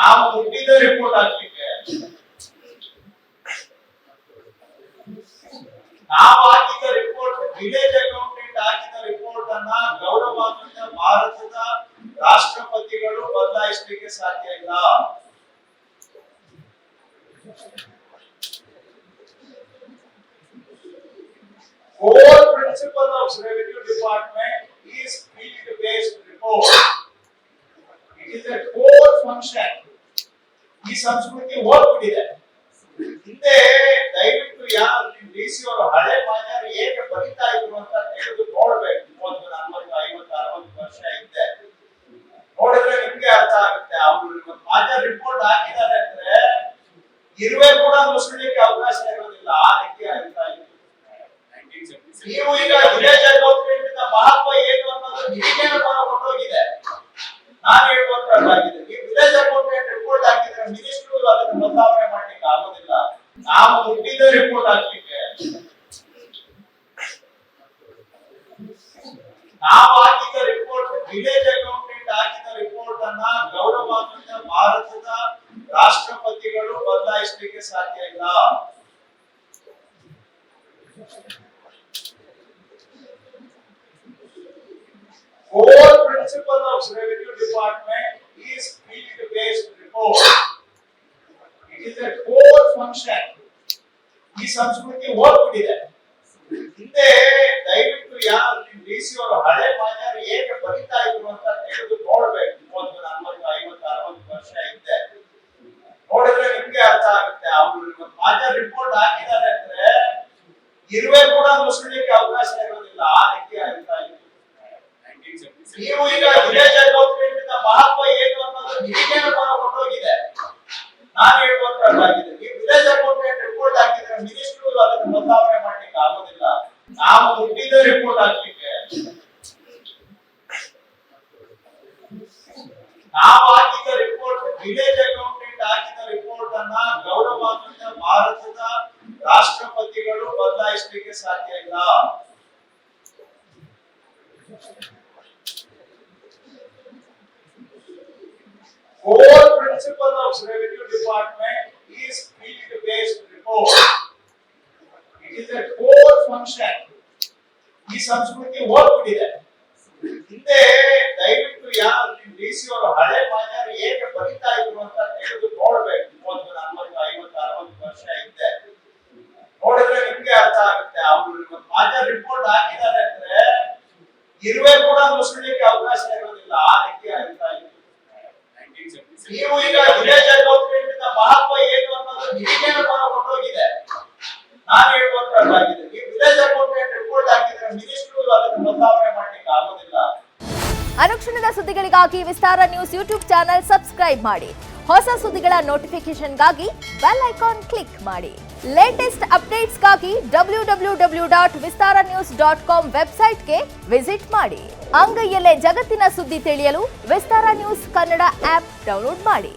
ನಾವು ಹುಟ್ಟಿದ ರಿಪೋರ್ಟ್ ಹಾಕ್ಲಿಕ್ಕೆ ನಾವು ಹಾಕಿದ ರಿಪೋರ್ಟ್ ವಿಲೇಜ್ ಅಕೌಂಟೆಂಟ್ ಹಾಕಿದ ರಿಪೋರ್ಟ್ ಅನ್ನ ಗೌರವಾನ್ವಿತ ಭಾರತದ ರಾಷ್ಟ್ರಪತಿಗಳು ಬದಲಾಯಿಸಲಿಕ್ಕೆ ಸಾಧ್ಯ ಇಲ್ಲ. Core principle of revenue department is field-based report. It is a core function. ಈ ಸಂಸ್ಕೃತಿ ಹೋಗ್ಬಿಟ್ಟಿದೆ. ಹಿಂದೆ ದಯವಿಟ್ಟು ಯಾರು ಡಿಸಿ ಅವರು ಹಳೆ ಮಾನ್ಯರು ಹೇಗೆ ಬರೀತಾ ಇದ್ರು ಅಂತ ತೆಗೆದು ನೋಡ್ಬೇಕು. 30, 40, 50, 60 ವರ್ಷ ಹಿಂದೆ ನೋಡಿದ್ರೆ ನಿಮ್ಗೆ ಅರ್ಥ ಆಗುತ್ತೆ. ಅವರು ಮಾನ್ಯ ರಿಪೋರ್ಟ್ ಹಾಕಿದ್ದಾರೆ ಅಂದ್ರೆ ಇರುವೆ ಕೂಡ ಮುಸ್ಲಿಕ್ಕೆ ಅವಕಾಶ ಇರೋದಿಲ್ಲ. ಆ ರೀತಿ ಆಗ್ತಾ ಇದೆ. ನೀವು ಈಗ ವಿಲೇಜ್ ಅಕೌಂಟೆಂಟ್ ಮಹತ್ವ ಏನು ಅನ್ನೋದು ನಿಮಗೆ ಹೊರಟೋಗಿದೆ. ನಾನು ಹೇಳುವಂತಾಗಿದೆ. ಈ ವಿಲೇಜ್ ಅಕೌಂಟೆಂಟ್ ರಿಪೋರ್ಟ್ ಹಾಕಿದ್ರೆ ಮಿನಿಸ್ಟ್ರು ಅದನ್ನು ಬದಲಾವಣೆ ಮಾಡ್ಲಿಕ್ಕೆ ಆಗೋದಿಲ್ಲ. ನಾವು ಹುಟ್ಟಿದ ರಿಪೋರ್ಟ್ ಹಾಕ್ಲಿಕ್ಕೆ ನಾವು ಹಾಕಿದ ರಿಪೋರ್ಟ್ ವಿಲೇಜ್ ಅಕೌಂಟೆಂಟ್ ಹಾಕಿದ ರಿಪೋರ್ಟ್ ಅನ್ನ ಗೌರವಾನ್ವಿತ ಭಾರತದ ರಾಷ್ಟ್ರಪತಿಗಳು ಬದಲಾಯಿಸಲಿಕ್ಕೆ ಸಾಧ್ಯ ಇಲ್ಲ. Core principle of revenue department is field-based report. It is a core function. ಈ ಸಂಸ್ಕೃತಿ ಹೋಗ್ಬಿಟ್ಟಿದೆ. ಹಿಂದೆ ದಯವಿಟ್ಟು ಯಾರು ಡಿಸಿ ಅವರು ಹಳೆ ಮಾನ್ಯರು ಹೇಗೆ ಬರೀತಾ ಇದ್ರು ಅಂತ ತೆಗೆದು ನೋಡ್ಬೇಕು. 30, 40, 50, 60 ವರ್ಷ ಹಿಂದೆ ನೋಡಿದ್ರೆ ನಿಮ್ಗೆ ಅರ್ಥ ಆಗುತ್ತೆ. ಅವರು ಮಾನ್ಯ ರಿಪೋರ್ಟ್ ಹಾಕಿದ್ದಾರೆ ಅಂದ್ರೆ ಇರುವೆ ಕೂಡ ಮುಸ್ಲಿಕ್ಕೆ ಅವಕಾಶ ಇರೋದಿಲ್ಲ. ಆ ರೀತಿ ಆಗ್ತಾ ಇದೆ. ನೀವು ಈಗ ವಿಲೇಜ್ ಅಕೌಂಟೆಂಟ್ ಮಹತ್ವ ಏನು ಅನ್ನೋದು ನಿಮಗೆ ಹೊರಟೋಗಿದೆ. ನಾನು ಹೇಳುವಂತಾಗಿದೆ. ಈ ವಿಲೇಜ್ ಅಕೌಂಟೆಂಟ್ ರಿಪೋರ್ಟ್ ಹಾಕಿದ್ರೆ ಮಿನಿಸ್ಟ್ರು ಅದನ್ನು ಬದಲಾವಣೆ ಮಾಡ್ಲಿಕ್ಕೆ ಆಗೋದಿಲ್ಲ. ನಾವು ಹುಟ್ಟಿದ ರಿಪೋರ್ಟ್ ಹಾಕ್ಲಿಕ್ಕೆ ನಾವು ಹಾಕಿದ ರಿಪೋರ್ಟ್ ವಿಲೇಜ್ ಅಕೌಂಟೆಂಟ್ ಹಾಕಿದ ರಿಪೋರ್ಟ್ ಅನ್ನ ಗೌರವಾನ್ವಿತ ಭಾರತದ ರಾಷ್ಟ್ರಪತಿಗಳು ಬದಲಾಯಿಸಲಿಕ್ಕೆ ಸಾಧ್ಯ ಇಲ್ಲ. Core principle of revenue department is field-based report. It is a core function. ಈ ಸಂಸ್ಕೃತಿ ಹೋಗ್ಬಿಟ್ಟಿದೆ. ಹಿಂದೆ ದಯವಿಟ್ಟು ಯಾರು ಡಿಸಿ ಅವರು ಹಳೆ ಮಾನ್ಯರು ಹೇಗೆ ಬರೀತಾ ಇದ್ರು ಅಂತ ತೆಗೆದು ನೋಡ್ಬೇಕು. 30, 40, 50, 60 ವರ್ಷ ಹಿಂದೆ ನೋಡಿದ್ರೆ ನಿಮ್ಗೆ ಅರ್ಥ ಆಗುತ್ತೆ. ಅವರು ಮಾನ್ಯ ರಿಪೋರ್ಟ್ ಹಾಕಿದ್ದಾರೆ ಅಂದ್ರೆ ಇರುವೆ ಕೂಡ ಮುಸ್ಲಿಕ್ಕೆ ಅವಕಾಶ ಇರೋದಿಲ್ಲ. ಆ ರೀತಿ ಆಗ್ತಾ ಇದೆ. ನೀವು ಈಗ ವಿಲೇಜ್ ಅಕೌಂಟೆಂಟ್ ಮಹತ್ವ ಏನು ಅನ್ನೋದು ನಿಮಗೆ ಹೊರಟೋಗಿದೆ. ನಾನು ಹೇಳುವಂತಾಗಿದೆ. ಈ ವಿಲೇಜ್ ಅಕೌಂಟೆಂಟ್ ರಿಪೋರ್ಟ್ ಹಾಕಿದ್ರೆ ಮಿನಿಸ್ಟ್ರು ಅದನ್ನು ಬದಲಾವಣೆ ಮಾಡ್ಲಿಕ್ಕೆ ಆಗೋದಿಲ್ಲ. ಅನುಕ್ಷಣದ ಸುದ್ದಿಗಳಿಗಾಗಿ ವಿಸ್ತಾರ ನ್ಯೂಸ್ ಯೂಟ್ಯೂಬ್ ಚಾನೆಲ್ ಸಬ್ಸ್ಕ್ರೈಬ್ ಮಾಡಿ. ಹೊಸ ಸುದ್ದಿಗಳ ನೋಟಿಫಿಕೇಶನ್ಗಾಗಿ ಬೆಲ್ ಐಕಾನ್ ಕ್ಲಿಕ್ ಮಾಡಿ. ಲೇಟೆಸ್ಟ್ ಅಪ್ಡೇಟ್ಸ್ಗಾಗಿ www.vistaranews.com ವೆಬ್ಸೈಟ್ಗೆ ವಿಸಿಟ್ ಮಾಡಿ. ಅಂಗೈಯಲ್ಲೇ ಜಗತ್ತಿನ ಸುದ್ದಿ ತಿಳಿಯಲು ವಿಸ್ತಾರ ನ್ಯೂಸ್ ಕನ್ನಡ ಆಪ್ ಡೌನ್ಲೋಡ್ ಮಾಡಿ.